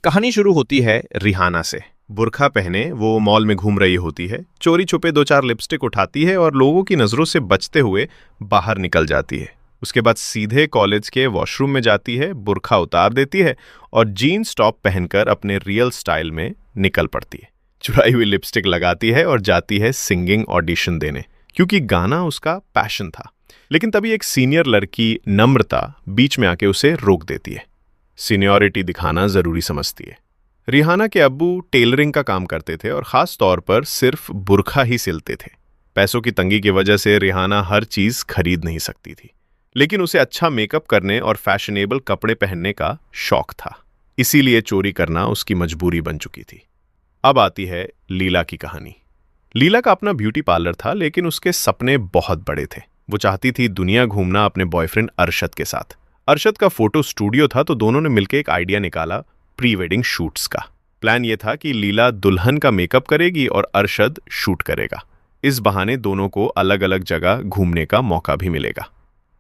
कहानी शुरू होती है रिहाना से। बुर्का पहने वो मॉल में घूम रही होती है, चोरी छुपे दो चार लिपस्टिक उठाती है और लोगों की नजरों से बचते हुए बाहर निकल जाती है। उसके बाद सीधे कॉलेज के वॉशरूम में जाती है, बुर्का उतार देती है और जीन्स टॉप पहनकर अपने रियल स्टाइल में निकल पड़ती है। चुराई हुई लिपस्टिक लगाती है और जाती है सिंगिंग ऑडिशन देने, क्योंकि गाना उसका पैशन था। लेकिन तभी एक सीनियर लड़की नम्रता बीच में आके उसे रोक देती है। सीनियरिटी दिखाना जरूरी समझती है। रिहाना के अब्बू टेलरिंग का काम करते थे और खास तौर पर सिर्फ बुर्का ही सिलते थे। पैसों की तंगी की वजह से रिहाना हर चीज खरीद नहीं सकती थी, लेकिन उसे अच्छा मेकअप करने और फैशनेबल कपड़े पहनने का शौक था। इसीलिए चोरी करना उसकी मजबूरी बन चुकी थी। अब आती है लीला की कहानी। लीला का अपना ब्यूटी पार्लर था, लेकिन उसके सपने बहुत बड़े थे। वो चाहती थी दुनिया घूमना अपने बॉयफ्रेंड अरशद के साथ। अरशद का फोटो स्टूडियो था, तो दोनों ने मिलकर एक आइडिया निकाला प्री वेडिंग शूट्स का। प्लान ये था कि लीला दुल्हन का मेकअप करेगी और अरशद शूट करेगा। इस बहाने दोनों को अलग अलग जगह घूमने का मौका भी मिलेगा।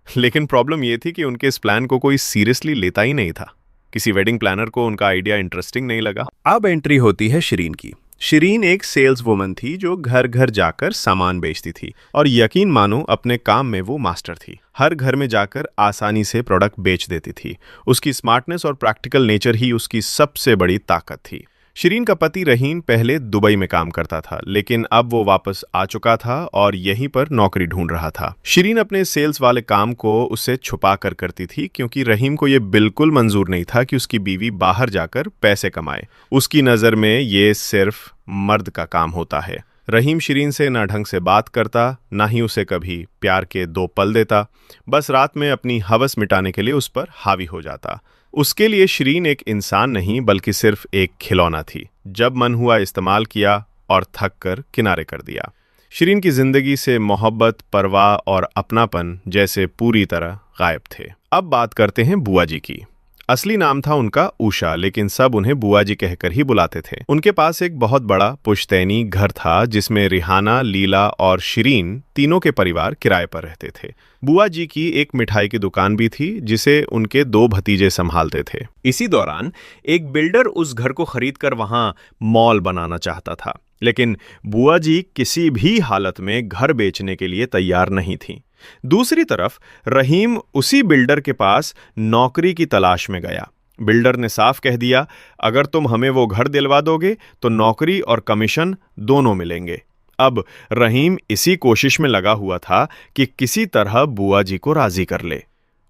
लेकिन प्रॉब्लम ये थी कि उनके इस प्लान को कोई सीरियसली लेता ही नहीं था। किसी वेडिंग प्लानर को उनका आइडिया इंटरेस्टिंग नहीं लगा। अब एंट्री होती है शिरीन की। शिरीन एक सेल्स वुमन थी जो घर घर जाकर सामान बेचती थी, और यकीन मानो अपने काम में वो मास्टर थी। हर घर में जाकर आसानी से प्रोडक्ट बेच देती थी। उसकी स्मार्टनेस और प्रैक्टिकल नेचर ही उसकी सबसे बड़ी ताकत थी। शिरीन का पति रहीम पहले दुबई में काम करता था, लेकिन अब वो वापस आ चुका था और यहीं पर नौकरी ढूंढ रहा था। शिरीन अपने सेल्स वाले काम को उससे छुपा कर करती थी, क्योंकि रहीम को ये बिल्कुल मंजूर नहीं था कि उसकी बीवी बाहर जाकर पैसे कमाए। उसकी नज़र में ये सिर्फ मर्द का काम होता है। रहीम शिरीन से ना ढंग से बात करता, ना ही उसे कभी प्यार के दो पल देता। बस रात में अपनी हवस मिटाने के लिए उस पर हावी हो जाता। उसके लिए शिरीन एक इंसान नहीं, बल्कि सिर्फ एक खिलौना थी। जब मन हुआ इस्तेमाल किया और थक कर किनारे कर दिया। शिरीन की जिंदगी से मोहब्बत, परवाह और अपनापन जैसे पूरी तरह गायब थे। अब बात करते हैं बुआ जी की। असली नाम था उनका उषा, लेकिन सब उन्हें बुआ जी कहकर ही बुलाते थे। उनके पास एक बहुत बड़ा पुश्तैनी घर था, जिसमें रिहाना, लीला और शिरीन तीनों के परिवार किराए पर रहते थे। बुआ जी की एक मिठाई की दुकान भी थी, जिसे उनके दो भतीजे संभालते थे। इसी दौरान एक बिल्डर उस घर को खरीद कर वहां मॉल बनाना चाहता था, लेकिन बुआ जी किसी भी हालत में घर बेचने के लिए तैयार नहीं थी। दूसरी तरफ रहीम उसी बिल्डर के पास नौकरी की तलाश में गया। बिल्डर ने साफ कह दिया, अगर तुम हमें वो घर दिलवा दोगे तो नौकरी और कमीशन दोनों मिलेंगे। अब रहीम इसी कोशिश में लगा हुआ था कि किसी तरह बुआ जी को राजी कर ले।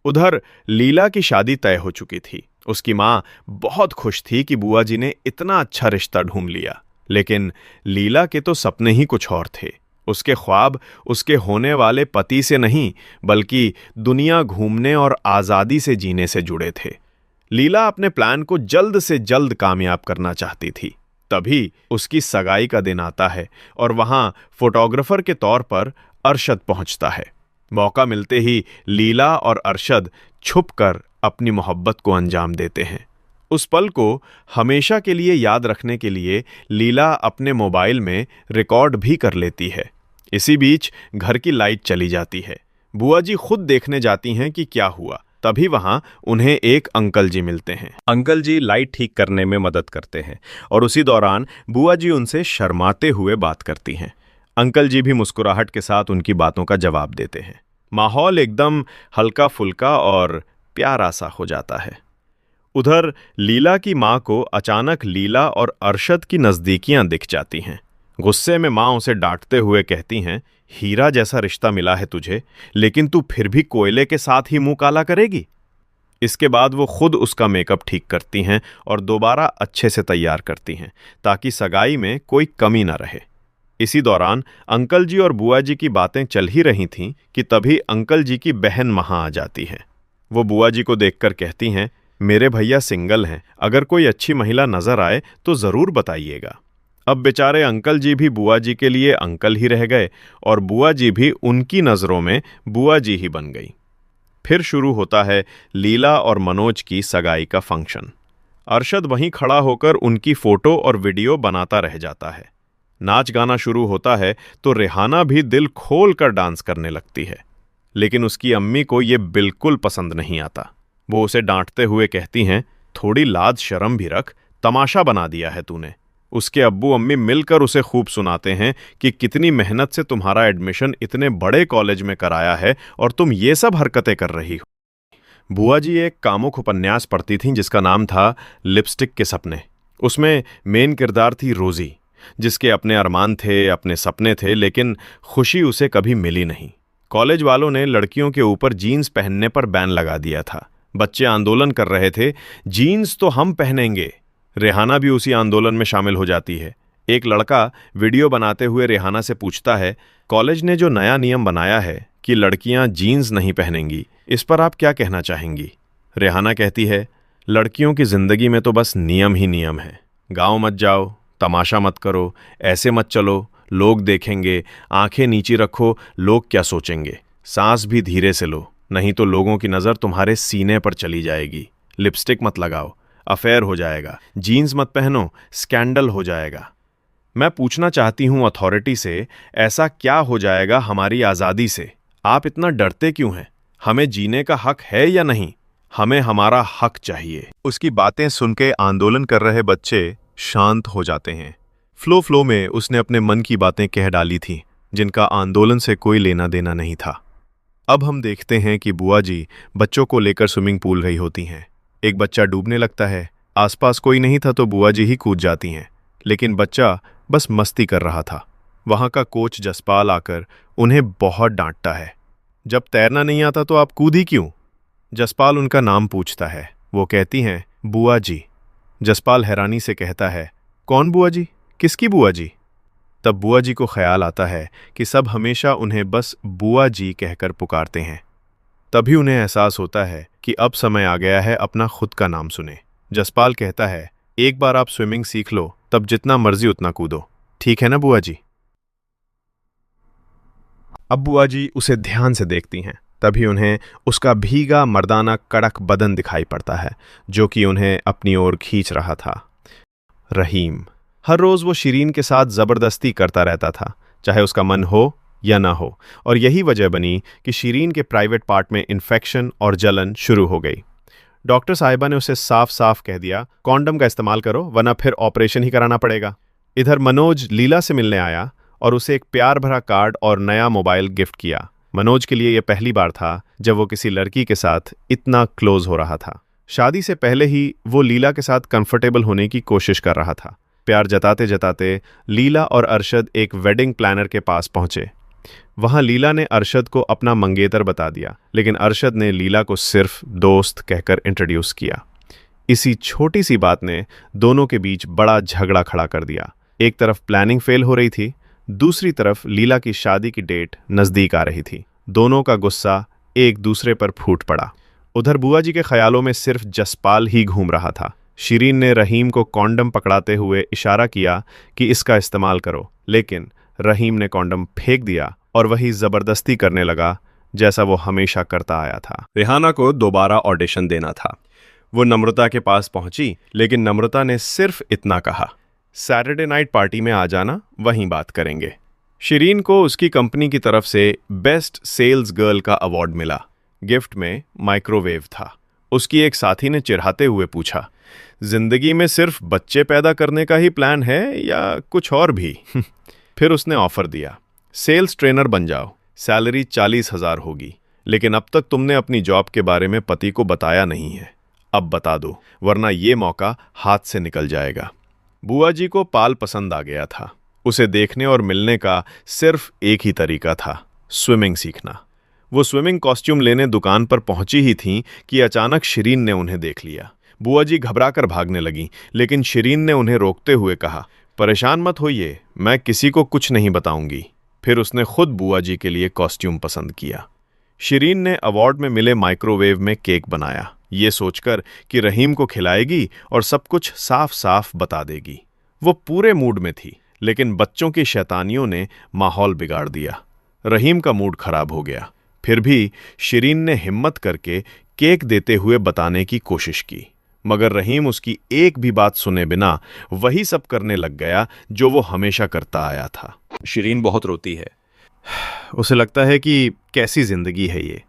उधर लीला की शादी तय हो चुकी थी। उसकी माँ बहुत खुश थी कि बुआ जी ने इतना अच्छा रिश्ता ढूंढ लिया, लेकिन लीला के तो सपने ही कुछ और थे। उसके ख्वाब उसके होने वाले पति से नहीं, बल्कि दुनिया घूमने और आज़ादी से जीने से जुड़े थे। लीला अपने प्लान को जल्द से जल्द कामयाब करना चाहती थी। तभी उसकी सगाई का दिन आता है और वहां फोटोग्राफर के तौर पर अरशद पहुंचता है। मौका मिलते ही लीला और अरशद छुपकर अपनी मोहब्बत को अंजाम देते हैं। उस पल को हमेशा के लिए याद रखने के लिए लीला अपने मोबाइल में रिकॉर्ड भी कर लेती है। इसी बीच घर की लाइट चली जाती है। बुआ जी खुद देखने जाती हैं कि क्या हुआ। तभी वहां उन्हें एक अंकल जी मिलते हैं। अंकल जी लाइट ठीक करने में मदद करते हैं और उसी दौरान बुआ जी उनसे शर्माते हुए बात करती हैं। अंकल जी भी मुस्कुराहट के साथ उनकी बातों का जवाब देते हैं। माहौल एकदम हल्का फुल्का और प्यारा सा हो जाता है। उधर लीला की माँ को अचानक लीला और अरशद की नज़दीकियां दिख जाती हैं। गुस्से में माँ उसे डांटते हुए कहती हैं, हीरा जैसा रिश्ता मिला है तुझे, लेकिन तू फिर भी कोयले के साथ ही मुंह काला करेगी। इसके बाद वो खुद उसका मेकअप ठीक करती हैं और दोबारा अच्छे से तैयार करती हैं, ताकि सगाई में कोई कमी न रहे। इसी दौरान अंकल जी और बुआ जी की बातें चल ही रही थीं कि तभी अंकल जी की बहन वहां आ जाती हैं। वो बुआ जी को देखकर कहती हैं, मेरे भैया सिंगल हैं, अगर कोई अच्छी महिला नजर आए तो जरूर बताइएगा। अब बेचारे अंकल जी भी बुआ जी के लिए अंकल ही रह गए और बुआ जी भी उनकी नजरों में बुआ जी ही बन गई। फिर शुरू होता है लीला और मनोज की सगाई का फंक्शन। अरशद वहीं खड़ा होकर उनकी फोटो और वीडियो बनाता रह जाता है। नाच गाना शुरू होता है तो रेहाना भी दिल खोल कर डांस करने लगती है, लेकिन उसकी अम्मी को ये बिल्कुल पसंद नहीं आता। वो उसे डांटते हुए कहती हैं, थोड़ी लाज शर्म भी रख, तमाशा बना दिया है तूने। उसके अब्बू अम्मी मिलकर उसे खूब सुनाते हैं कि कितनी मेहनत से तुम्हारा एडमिशन इतने बड़े कॉलेज में कराया है और तुम ये सब हरकतें कर रही हो। बुआ जी एक कामुक उपन्यास पढ़ती थीं जिसका नाम था लिपस्टिक के सपने। उसमें मेन किरदार थी रोजी, जिसके अपने अरमान थे, अपने सपने थे, लेकिन खुशी उसे कभी मिली नहीं। कॉलेज वालों ने लड़कियों के ऊपर जीन्स पहनने पर बैन लगा दिया था। बच्चे आंदोलन कर रहे थे, जीन्स तो हम पहनेंगे। रेहाना भी उसी आंदोलन में शामिल हो जाती है। एक लड़का वीडियो बनाते हुए रेहाना से पूछता है, कॉलेज ने जो नया नियम बनाया है कि लड़कियां जीन्स नहीं पहनेंगी, इस पर आप क्या कहना चाहेंगी? रेहाना कहती है, लड़कियों की जिंदगी में तो बस नियम ही नियम है। गाँव मत जाओ, तमाशा मत करो, ऐसे मत चलो, लोग देखेंगे, आंखें नीची रखो, लोग क्या सोचेंगे। सांस भी धीरे से लो, नहीं तो लोगों की नज़र तुम्हारे सीने पर चली जाएगी। लिपस्टिक मत लगाओ, अफेयर हो जाएगा। जीन्स मत पहनो, स्कैंडल हो जाएगा। मैं पूछना चाहती हूँ अथॉरिटी से, ऐसा क्या हो जाएगा हमारी आज़ादी से? आप इतना डरते क्यों हैं? हमें जीने का हक है या नहीं? हमें हमारा हक चाहिए। उसकी बातें सुन के आंदोलन कर रहे बच्चे शांत हो जाते हैं। फ्लो में उसने अपने मन की बातें कह डाली थी, जिनका आंदोलन से कोई लेना देना नहीं था। अब हम देखते हैं कि बुआ जी बच्चों को लेकर स्विमिंग पूल गई होती हैं। एक बच्चा डूबने लगता है, आसपास कोई नहीं था तो बुआ जी ही कूद जाती हैं, लेकिन बच्चा बस मस्ती कर रहा था। वहाँ का कोच जसपाल आकर उन्हें बहुत डांटता है, जब तैरना नहीं आता तो आप कूदी क्यों? जसपाल उनका नाम पूछता है। वो कहती हैं, बुआ जी। जसपाल हैरानी से कहता है, कौन बुआ जी? किसकी बुआ जी? तब बुआ जी को ख्याल आता है कि सब हमेशा उन्हें बस बुआ जी कहकर पुकारते हैं। तभी उन्हें एहसास होता है कि अब समय आ गया है अपना खुद का नाम सुने। जसपाल कहता है, एक बार आप स्विमिंग सीख लो, तब जितना मर्जी उतना कूदो, ठीक है ना बुआ जी? अब बुआ जी उसे ध्यान से देखती हैं। तभी उन्हें उसका भीगा मर्दाना कड़क बदन दिखाई पड़ता है, जो कि उन्हें अपनी ओर खींच रहा था। रहीम। हर रोज वो शिरीन के साथ जबरदस्ती करता रहता था, चाहे उसका मन हो या ना हो, और यही वजह बनी कि शिरीन के प्राइवेट पार्ट में इन्फेक्शन और जलन शुरू हो गई। डॉक्टर साहिबा ने उसे साफ साफ कह दिया, कॉन्डम का इस्तेमाल करो वरना फिर ऑपरेशन ही कराना पड़ेगा। इधर मनोज लीला से मिलने आया और उसे एक प्यार भरा कार्ड और नया मोबाइल गिफ्ट किया। मनोज के लिए यह पहली बार था जब वो किसी लड़की के साथ इतना क्लोज हो रहा था। शादी से पहले ही वो लीला के साथ कंफर्टेबल होने की कोशिश कर रहा था। प्यार जताते जताते लीला और अरशद एक वेडिंग प्लानर के पास पहुंचे। वहां लीला ने अरशद को अपना मंगेतर बता दिया, लेकिन अरशद ने लीला को सिर्फ दोस्त कहकर इंट्रोड्यूस किया। इसी छोटी सी बात ने दोनों के बीच बड़ा झगड़ा खड़ा कर दिया। एक तरफ प्लानिंग फेल हो रही थी, दूसरी तरफ लीला की शादी की डेट नजदीक आ रही थी। दोनों का गुस्सा एक दूसरे पर फूट पड़ा। उधर बुआ जी के ख्यालों में सिर्फ जसपाल ही घूम रहा था। शिरीन ने रहीम को कॉन्डम पकड़ाते हुए इशारा किया कि इसका इस्तेमाल करो, लेकिन रहीम ने कॉन्डम फेंक दिया और वही जबरदस्ती करने लगा जैसा वो हमेशा करता आया था। रेहाना को दोबारा ऑडिशन देना था। वो नम्रता के पास पहुंची, लेकिन नम्रता ने सिर्फ इतना कहा, सैटरडे नाइट पार्टी में आ जाना, वहीं बात करेंगे। शिरीन को उसकी कंपनी की तरफ से बेस्ट सेल्स गर्ल का अवार्ड मिला। गिफ्ट में माइक्रोवेव था। उसकी एक साथी ने चिढ़ाते हुए पूछा, जिंदगी में सिर्फ बच्चे पैदा करने का ही प्लान है या कुछ और भी? फिर उसने ऑफर दिया, सेल्स ट्रेनर बन जाओ, सैलरी 40,000 होगी, लेकिन अब तक तुमने अपनी जॉब के बारे में पति को बताया नहीं है। अब बता दो, वरना ये मौका हाथ से निकल जाएगा। बुआ जी को पाल पसंद आ गया था। उसे देखने और मिलने का सिर्फ एक ही तरीका था, स्विमिंग सीखना। वो स्विमिंग कॉस्ट्यूम लेने दुकान पर पहुंची ही थीं कि अचानक शिरीन ने उन्हें देख लिया। बुआ जी घबराकर भागने लगीं, लेकिन शिरीन ने उन्हें रोकते हुए कहा, परेशान मत होइए, मैं किसी को कुछ नहीं बताऊंगी। फिर उसने खुद बुआ जी के लिए कॉस्ट्यूम पसंद किया। शिरीन ने अवार्ड में मिले माइक्रोवेव में केक बनाया, ये सोचकर कि रहीम को खिलाएगी और सब कुछ साफ साफ बता देगी। वो पूरे मूड में थी, लेकिन बच्चों की शैतानियों ने माहौल बिगाड़ दिया। रहीम का मूड खराब हो गया। फिर भी शिरीन ने हिम्मत करके केक देते हुए बताने की कोशिश की, मगर रहीम उसकी एक भी बात सुने बिना वही सब करने लग गया जो वो हमेशा करता आया था। शिरीन बहुत रोती है। उसे लगता है कि कैसी जिंदगी है ये,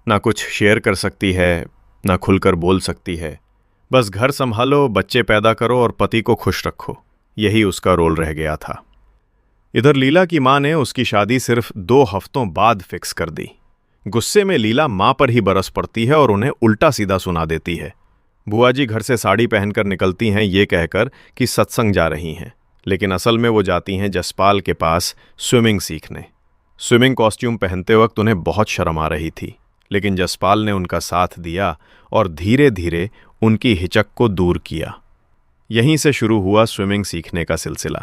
ना कुछ शेयर कर सकती है, ना खुलकर बोल सकती है, बस घर संभालो, बच्चे पैदा करो और पति को खुश रखो, यही उसका रोल रह गया था। इधर लीला की मां ने उसकी शादी सिर्फ 2 हफ्तों बाद फिक्स कर दी। गुस्से में लीला मां पर ही बरस पड़ती है और उन्हें उल्टा सीधा सुना देती है। बुआ जी घर से साड़ी पहनकर निकलती हैं ये कहकर कि सत्संग जा रही हैं, लेकिन असल में वो जाती हैं जसपाल के पास स्विमिंग सीखने। स्विमिंग कॉस्ट्यूम पहनते वक्त उन्हें बहुत शर्म आ रही थी, लेकिन जसपाल ने उनका साथ दिया और धीरे धीरे उनकी हिचक को दूर किया। यहीं से शुरू हुआ स्विमिंग सीखने का सिलसिला।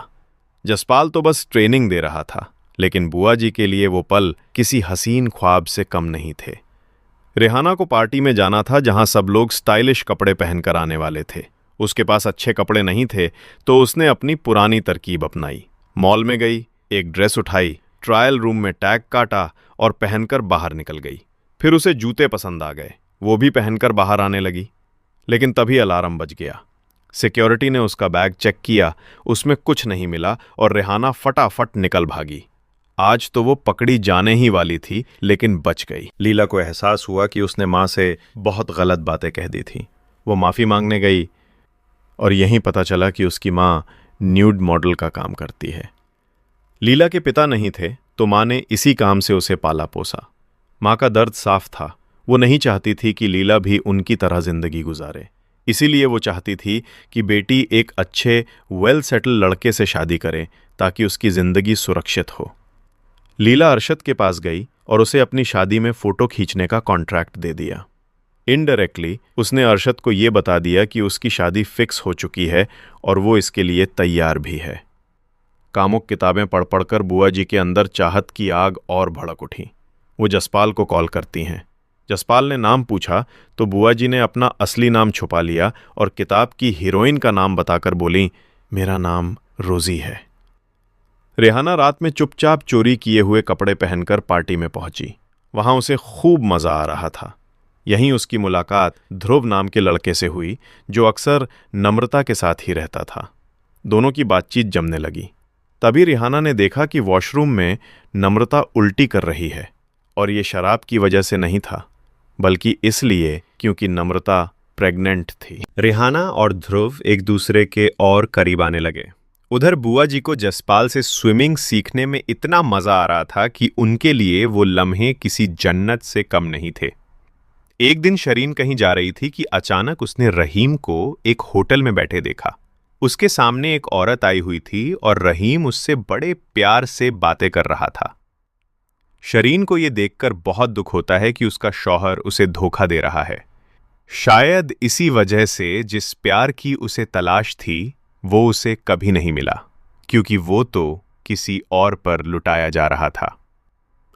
जसपाल तो बस ट्रेनिंग दे रहा था, लेकिन बुआ जी के लिए वो पल किसी हसीन ख्वाब से कम नहीं थे। रेहाना को पार्टी में जाना था जहां सब लोग स्टाइलिश कपड़े पहनकर आने वाले थे। उसके पास अच्छे कपड़े नहीं थे तो उसने अपनी पुरानी तरकीब अपनाई। मॉल में गई, एक ड्रेस उठाई, ट्रायल रूम में टैग काटा और पहनकर बाहर निकल गई। फिर उसे जूते पसंद आ गए, वो भी पहनकर बाहर आने लगी। लेकिन तभी अलार्म बज गया। सिक्योरिटी ने उसका बैग चेक किया, उसमें कुछ नहीं मिला और रेहाना फटाफट निकल भागी। आज तो वो पकड़ी जाने ही वाली थी, लेकिन बच गई। लीला को एहसास हुआ कि उसने माँ से बहुत गलत बातें कह दी थी। वो माफ़ी मांगने गई और यहीं पता चला कि उसकी माँ न्यूड मॉडल का काम करती है। लीला के पिता नहीं थे तो माँ ने इसी काम से उसे पाला पोसा। माँ का दर्द साफ था, वो नहीं चाहती थी कि लीला भी उनकी तरह जिंदगी गुजारे। इसीलिए वो चाहती थी कि बेटी एक अच्छे वेल सेटल लड़के से शादी करे ताकि उसकी जिंदगी सुरक्षित हो। लीला अरशद के पास गई और उसे अपनी शादी में फोटो खींचने का कॉन्ट्रैक्ट दे दिया। इनडायरेक्टली उसने अरशद को ये बता दिया कि उसकी शादी फिक्स हो चुकी है और वो इसके लिए तैयार भी है। कामुक किताबें पढ़ पढ़कर बुआ जी के अंदर चाहत की आग और भड़क उठी। वो जसपाल को कॉल करती हैं। जसपाल ने नाम पूछा तो बुआ जी ने अपना असली नाम छुपा लिया और किताब की हीरोइन का नाम बताकर बोली, मेरा नाम रोजी है। रेहाना रात में चुपचाप चोरी किए हुए कपड़े पहनकर पार्टी में पहुंची। वहां उसे खूब मजा आ रहा था। यहीं उसकी मुलाकात ध्रुव नाम के लड़के से हुई जो अक्सर नम्रता के साथ ही रहता था। दोनों की बातचीत जमने लगी। तभी रेहाना ने देखा कि वॉशरूम में नम्रता उल्टी कर रही है और ये शराब की वजह से नहीं था, बल्कि इसलिए क्योंकि नम्रता प्रेग्नेंट थी। रेहाना और ध्रुव एक दूसरे के और करीब आने लगे। उधर बुआ जी को जसपाल से स्विमिंग सीखने में इतना मजा आ रहा था कि उनके लिए वो लम्हे किसी जन्नत से कम नहीं थे। एक दिन शरीन कहीं जा रही थी कि अचानक उसने रहीम को एक होटल में बैठे देखा। उसके सामने एक औरत आई हुई थी और रहीम उससे बड़े प्यार से बातें कर रहा था। शरीन को यह देखकर बहुत दुख होता है कि उसका शौहर उसे धोखा दे रहा है। शायद इसी वजह से जिस प्यार की उसे तलाश थी वो उसे कभी नहीं मिला, क्योंकि वो तो किसी और पर लुटाया जा रहा था।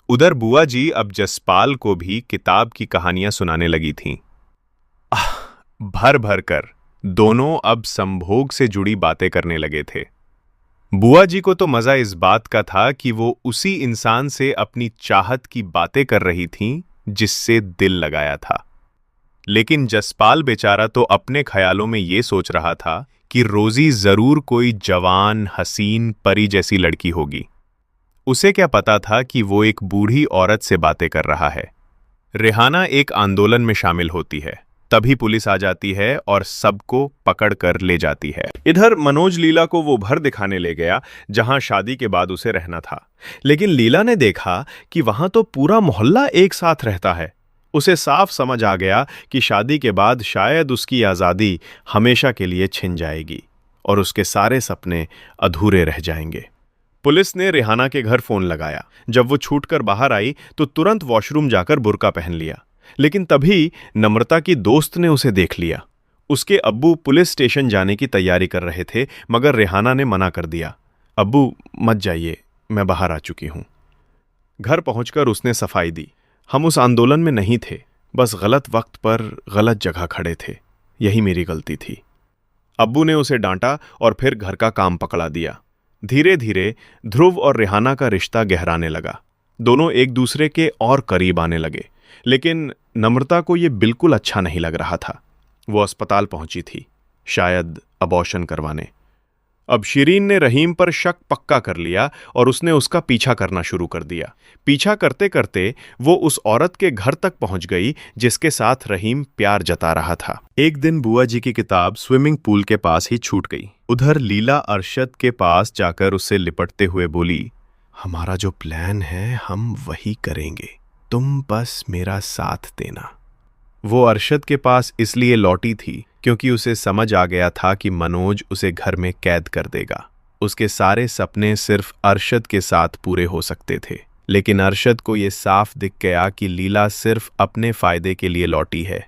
उधर बुआ जी अब जसपाल को भी किताब की कहानियां सुनाने लगी थीं। भर भर कर दोनों अब संभोग से जुड़ी बातें करने लगे थे। बुआ जी को तो मजा इस बात का था कि वो उसी इंसान से अपनी चाहत की बातें कर रही थीं जिससे दिल लगाया था। लेकिन जसपाल बेचारा तो अपने ख्यालों में ये सोच रहा था कि रोजी जरूर कोई जवान हसीन परी जैसी लड़की होगी। उसे क्या पता था कि वो एक बूढ़ी औरत से बातें कर रहा है। रेहाना एक आंदोलन में शामिल होती है, तभी पुलिस आ जाती है और सबको पकड़ कर ले जाती है। इधर मनोज लीला को वो घर दिखाने ले गया जहां शादी के बाद उसे रहना था, लेकिन लीला ने देखा कि वहां तो पूरा मोहल्ला एक साथ रहता है। उसे साफ समझ आ गया कि शादी के बाद शायद उसकी आज़ादी हमेशा के लिए छिन जाएगी और उसके सारे सपने अधूरे रह जाएंगे। पुलिस ने रेहाना के घर फोन लगाया। जब वो छूटकर बाहर आई तो तुरंत वॉशरूम जाकर बुर्का पहन लिया, लेकिन तभी नम्रता की दोस्त ने उसे देख लिया। उसके अब्बू पुलिस स्टेशन जाने की तैयारी कर रहे थे, मगर रेहाना ने मना कर दिया। अब्बू मत जाइए, मैं बाहर आ चुकी हूं। घर पहुंचकर उसने सफाई दी। हम उस आंदोलन में नहीं थे, बस गलत वक्त पर गलत जगह खड़े थे, यही मेरी गलती थी। अब्बू ने उसे डांटा और फिर घर का काम पकड़ा दिया। धीरे धीरे ध्रुव और रेहाना का रिश्ता गहराने लगा। दोनों एक दूसरे के और करीब आने लगे, लेकिन नम्रता को यह बिल्कुल अच्छा नहीं लग रहा था। वो अस्पताल पहुंची थी, शायद अबॉर्शन करवाने। अब शिरीन ने रहीम पर शक पक्का कर लिया और उसने उसका पीछा करना शुरू कर दिया। पीछा करते करते वो उस औरत के घर तक पहुंच गई जिसके साथ रहीम प्यार जता रहा था। एक दिन बुआ जी की किताब स्विमिंग पूल के पास ही छूट गई। उधर लीला अरशद के पास जाकर उससे लिपटते हुए बोली, हमारा जो प्लान है हम वही करेंगे, तुम बस मेरा साथ देना। वो अरशद के पास इसलिए लौटी थी क्योंकि उसे समझ आ गया था कि मनोज उसे घर में कैद कर देगा। उसके सारे सपने सिर्फ अरशद के साथ पूरे हो सकते थे, लेकिन अरशद को ये साफ दिख गया कि लीला सिर्फ अपने फायदे के लिए लौटी है।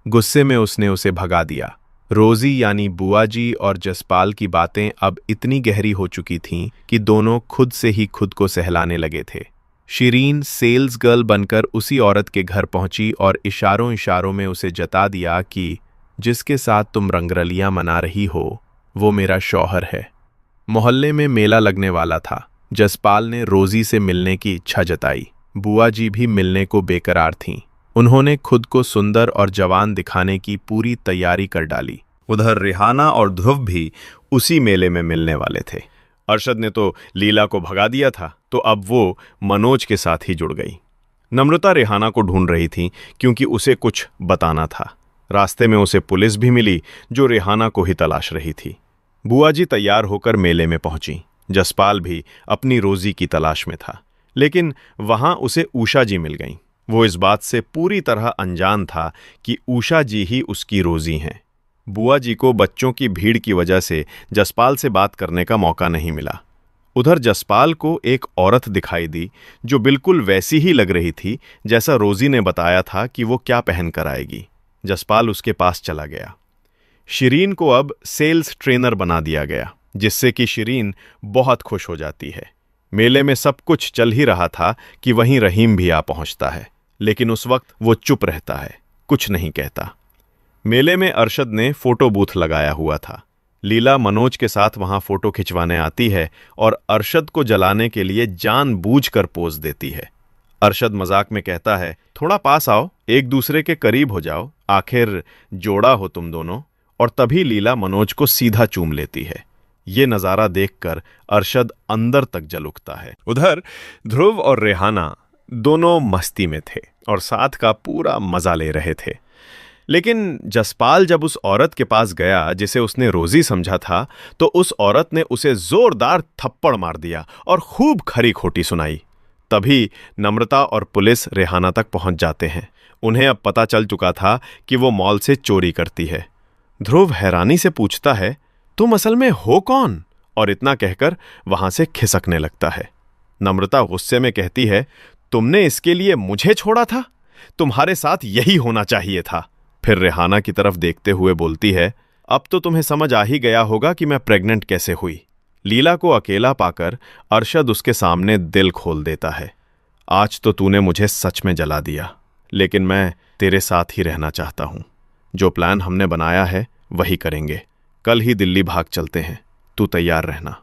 गुस्से में उसने उसे भगा दिया। रोजी यानी बुआ जी और जसपाल की बातें अब इतनी गहरी हो चुकी थीं कि दोनों खुद से ही खुद को सहलाने लगे थे। शिरीन सेल्स गर्ल बनकर उसी औरत के घर पहुंची और इशारों इशारों में उसे जता दिया कि जिसके साथ तुम रंगरलियां मना रही हो वो मेरा शौहर है। मोहल्ले में मेला लगने वाला था। जसपाल ने रोजी से मिलने की इच्छा जताई। बुआ जी भी मिलने को बेकरार थीं। उन्होंने खुद को सुंदर और जवान दिखाने की पूरी तैयारी कर डाली। उधर रिहाना और ध्रुव भी उसी मेले में मिलने वाले थे। अरशद ने तो लीला को भगा दिया था, तो अब वो मनोज के साथ ही जुड़ गई। नम्रता रिहाना को ढूंढ रही थी क्योंकि उसे कुछ बताना था। रास्ते में उसे पुलिस भी मिली जो रिहाना को ही तलाश रही थी। बुआ जी तैयार होकर मेले में पहुंची। जसपाल भी अपनी रोजी की तलाश में था, लेकिन वहां उसे उषा जी मिल गईं। वो इस बात से पूरी तरह अनजान था कि उषा जी ही उसकी रोजी हैं। बुआ जी को बच्चों की भीड़ की वजह से जसपाल से बात करने का मौका नहीं मिला। उधर जसपाल को एक औरत दिखाई दी जो बिल्कुल वैसी ही लग रही थी जैसा रोजी ने बताया था कि वो क्या पहन कर आएगी। जसपाल उसके पास चला गया। शिरीन को अब सेल्स ट्रेनर बना दिया गया, जिससे कि शिरीन बहुत खुश हो जाती है। मेले में सब कुछ चल ही रहा था कि वहीं रहीम भी आ पहुंचता है, लेकिन उस वक्त वो चुप रहता है, कुछ नहीं कहता। मेले में अरशद ने फोटो बूथ लगाया हुआ था। लीला मनोज के साथ वहां फोटो खिंचवाने आती है और अरशद को जलाने के लिए जानबूझकर पोज देती है। अरशद मजाक में कहता है, थोड़ा पास आओ, एक दूसरे के करीब हो जाओ, आखिर जोड़ा हो तुम दोनों। और तभी लीला मनोज को सीधा चूम लेती है। ये नज़ारा देखकर अरशद अंदर तक जल उठता है। उधर ध्रुव और रेहाना दोनों मस्ती में थे और साथ का पूरा मजा ले रहे थे। लेकिन जसपाल जब उस औरत के पास गया जिसे उसने रोजी समझा था, तो उस औरत ने उसे जोरदार थप्पड़ मार दिया और खूब खरी खोटी सुनाई। तभी नम्रता और पुलिस रेहाना तक पहुंच जाते हैं। उन्हें अब पता चल चुका था कि वो मॉल से चोरी करती है। ध्रुव हैरानी से पूछता है, तुम असल में हो कौन? और इतना कहकर वहां से खिसकने लगता है। नम्रता गुस्से में कहती है, तुमने इसके लिए मुझे छोड़ा था? तुम्हारे साथ यही होना चाहिए था। फिर रेहाना की तरफ देखते हुए बोलती है, अब तो तुम्हें समझ आ ही गया होगा कि मैं प्रेग्नेंट कैसे हुई। लीला को अकेला पाकर अरशद उसके सामने दिल खोल देता है। आज तो तूने मुझे सच में जला दिया, लेकिन मैं तेरे साथ ही रहना चाहता हूं। जो प्लान हमने बनाया है वही करेंगे। कल ही दिल्ली भाग चलते हैं, तू तैयार रहना।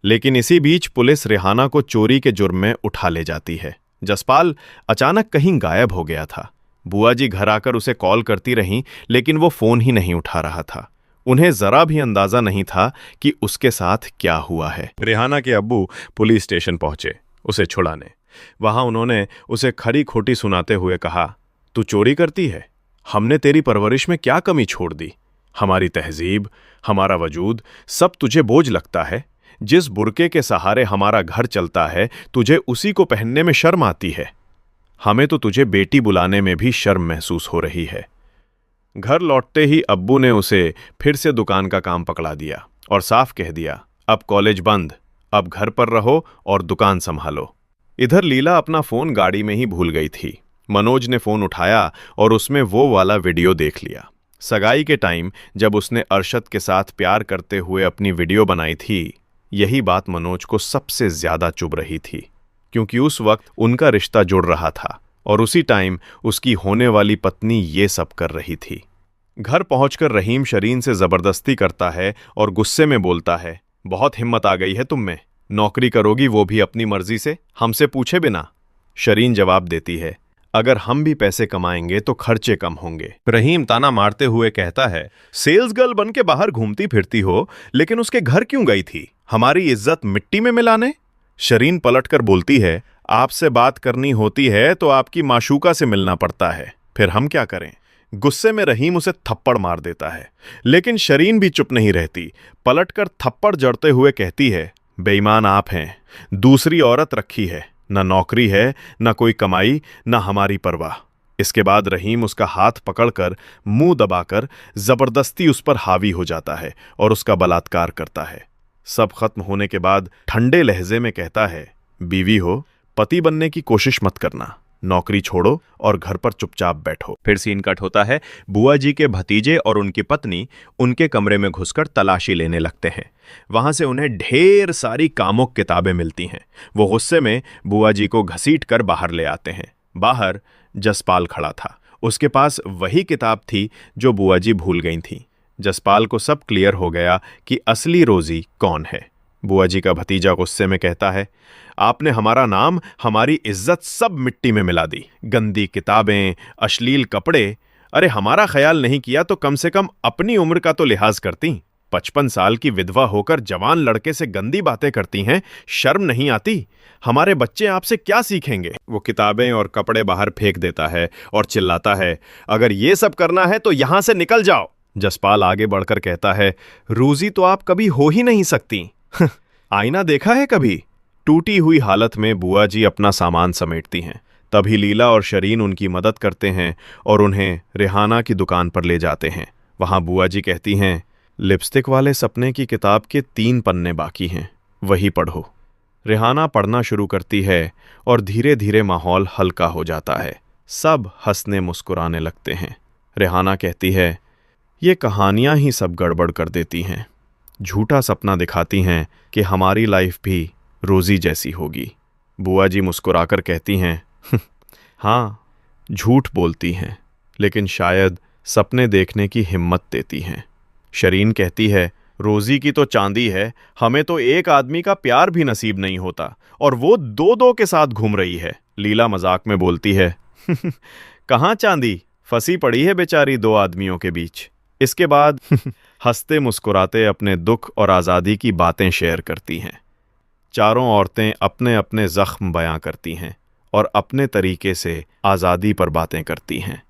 लेकिन इसी बीच पुलिस रेहाना को चोरी के जुर्म में उठा ले जाती है। जसपाल अचानक कहीं गायब हो गया था। बुआ जी घर आकर उसे कॉल करती रहीं, लेकिन वो फोन ही नहीं उठा रहा था। उन्हें जरा भी अंदाजा नहीं था कि उसके साथ क्या हुआ है। रेहाना के अब्बू पुलिस स्टेशन पहुंचे उसे छुड़ाने। वहां उन्होंने उसे खरी खोटी सुनाते हुए कहा, तू चोरी करती है? हमने तेरी परवरिश में क्या कमी छोड़ दी? हमारी तहजीब, हमारा वजूद सब तुझे बोझ लगता है। जिस बुरके के सहारे हमारा घर चलता है, तुझे उसी को पहनने में शर्म आती है। हमें तो तुझे बेटी बुलाने में भी शर्म महसूस हो रही है। घर लौटते ही अब्बू ने उसे फिर से दुकान का काम पकड़ा दिया और साफ कह दिया, अब कॉलेज बंद, अब घर पर रहो और दुकान संभालो। इधर लीला अपना फोन गाड़ी में ही भूल गई थी। मनोज ने फोन उठाया और उसमें वो वाला वीडियो देख लिया। सगाई के टाइम जब उसने अरशद के साथ प्यार करते हुए अपनी वीडियो बनाई थी, यही बात मनोज को सबसे ज्यादा चुभ रही थी, क्योंकि उस वक्त उनका रिश्ता जुड़ रहा था और उसी टाइम उसकी होने वाली पत्नी ये सब कर रही थी। घर पहुंचकर रहीम शरीन से जबरदस्ती करता है और गुस्से में बोलता है, बहुत हिम्मत आ गई है तुम में, नौकरी करोगी वो भी अपनी मर्जी से, हमसे पूछे बिना। शरीन जवाब देती है, अगर हम भी पैसे कमाएंगे तो खर्चे कम होंगे। रहीम ताना मारते हुए कहता है, सेल्स गर्ल बन के बाहर घूमती फिरती हो, लेकिन उसके घर क्यों गई थी? हमारी इज्जत मिट्टी में मिलाने? शरीन पलटकर बोलती है, आपसे बात करनी होती है तो आपकी माशूका से मिलना पड़ता है, फिर हम क्या करें? गुस्से में रहीम उसे थप्पड़ मार देता है, लेकिन शरीन भी चुप नहीं रहती। पलटकर थप्पड़ जड़ते हुए कहती है, बेईमान आप हैं, दूसरी औरत रखी है, न नौकरी है, न कोई कमाई, न हमारी परवाह। इसके बाद रहीम उसका हाथ पकड़कर मुंह दबाकर जबरदस्ती उस पर हावी हो जाता है और उसका बलात्कार करता है। सब खत्म होने के बाद ठंडे लहजे में कहता है, बीवी हो, पति बनने की कोशिश मत करना, नौकरी छोड़ो और घर पर चुपचाप बैठो। फिर सीन कट होता है। बुआ जी के भतीजे और उनकी पत्नी उनके कमरे में घुसकर तलाशी लेने लगते हैं। वहां से उन्हें ढेर सारी कामुक किताबें मिलती हैं। वो गुस्से में बुआ जी को घसीट कर बाहर ले आते हैं। बाहर जसपाल खड़ा था। उसके पास वही किताब थी जो बुआ जी भूल गई थीं। जसपाल को सब क्लियर हो गया कि असली रोजी कौन है। बुआ जी का भतीजा गुस्से में कहता है, आपने हमारा नाम, हमारी इज्जत सब मिट्टी में मिला दी। गंदी किताबें, अश्लील कपड़े। अरे हमारा ख्याल नहीं किया तो कम से कम अपनी उम्र का तो लिहाज करती। 55 साल की विधवा होकर जवान लड़के से गंदी बातें करती हैं, शर्म नहीं आती? हमारे बच्चे आपसे क्या सीखेंगे? वो किताबें और कपड़े बाहर फेंक देता है और चिल्लाता है, अगर ये सब करना है तो यहां से निकल जाओ। जसपाल आगे बढ़कर कहता है, रोजी तो आप कभी हो ही नहीं सकती। आईना देखा है कभी? टूटी हुई हालत में बुआ जी अपना सामान समेटती हैं। तभी लीला और शरीन उनकी मदद करते हैं और उन्हें रेहाना की दुकान पर ले जाते हैं। वहां बुआ जी कहती हैं, लिपस्टिक वाले सपने की किताब के 3 पन्ने बाकी हैं, वही पढ़ो। रेहाना पढ़ना शुरू करती है और धीरे धीरे माहौल हल्का हो जाता है। सब हंसने मुस्कुराने लगते हैं। रेहाना कहती है, ये कहानियां ही सब गड़बड़ कर देती हैं। झूठा सपना दिखाती हैं कि हमारी लाइफ भी रोजी जैसी होगी। बुआ जी मुस्कुराकर कहती हैं, हाँ, झूठ बोलती हैं, लेकिन शायद सपने देखने की हिम्मत देती हैं। शरीन कहती है, रोजी की तो चांदी है, हमें तो एक आदमी का प्यार भी नसीब नहीं होता और वो 2-2 के साथ घूम रही है। लीला मजाक में बोलती है, कहाँ चांदी, फंसी पड़ी है बेचारी 2 आदमियों के बीच। इसके बाद हंसते मुस्कुराते अपने दुख और आज़ादी की बातें शेयर करती हैं। चारों औरतें अपने अपने जख्म बयां करती हैं और अपने तरीके से आज़ादी पर बातें करती हैं।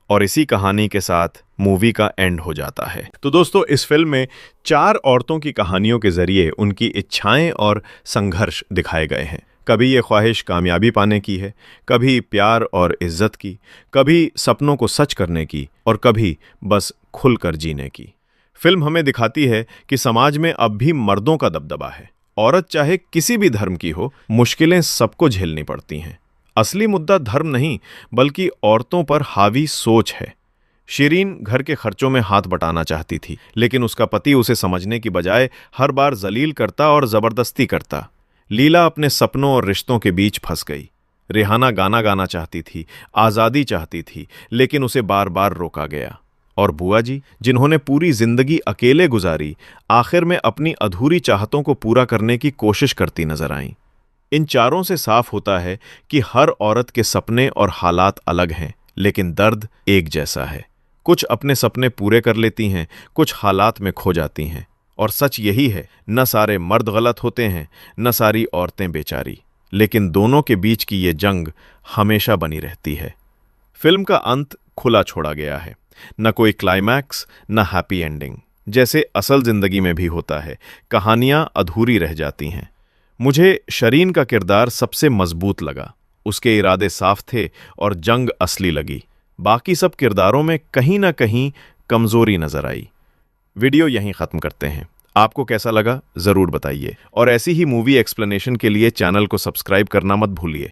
और इसी कहानी के साथ मूवी का एंड हो जाता है। तो दोस्तों, इस फिल्म में 4 औरतों की कहानियों के जरिए उनकी इच्छाएं और संघर्ष दिखाए गए हैं। कभी ये ख्वाहिश कामयाबी पाने की है, कभी प्यार और इज्जत की, कभी सपनों को सच करने की और कभी बस खुलकर जीने की। फिल्म हमें दिखाती है कि समाज में अब भी मर्दों का दबदबा है। औरत चाहे किसी भी धर्म की हो, मुश्किलें सबको झेलनी पड़ती हैं। असली मुद्दा धर्म नहीं, बल्कि औरतों पर हावी सोच है। शिरीन घर के खर्चों में हाथ बटाना चाहती थी, लेकिन उसका पति उसे समझने की बजाय हर बार जलील करता और जबरदस्ती करता। लीला अपने सपनों और रिश्तों के बीच फंस गई। रेहाना गाना गाना चाहती थी, आज़ादी चाहती थी, लेकिन उसे बार बार रोका गया। और बुआ जी, जिन्होंने पूरी जिंदगी अकेले गुजारी, आखिर में अपनी अधूरी चाहतों को पूरा करने की कोशिश करती नजर आईं। इन चारों से साफ होता है कि हर औरत के सपने और हालात अलग हैं, लेकिन दर्द एक जैसा है। कुछ अपने सपने पूरे कर लेती हैं, कुछ हालात में खो जाती हैं। और सच यही है, न सारे मर्द गलत होते हैं, न सारी औरतें बेचारी, लेकिन दोनों के बीच की ये जंग हमेशा बनी रहती है। फिल्म का अंत खुला छोड़ा गया है, न कोई क्लाइमैक्स, न हैप्पी एंडिंग, जैसे असल जिंदगी में भी होता है। कहानियां अधूरी रह जाती हैं। मुझे शरीन का किरदार सबसे मजबूत लगा। उसके इरादे साफ थे और जंग असली लगी। बाकी सब किरदारों में कहीं ना कहीं कमजोरी नजर आई। वीडियो यहीं खत्म करते हैं। आपको कैसा लगा जरूर बताइए और ऐसी ही मूवी एक्सप्लेनेशन के लिए चैनल को सब्सक्राइब करना मत भूलिए।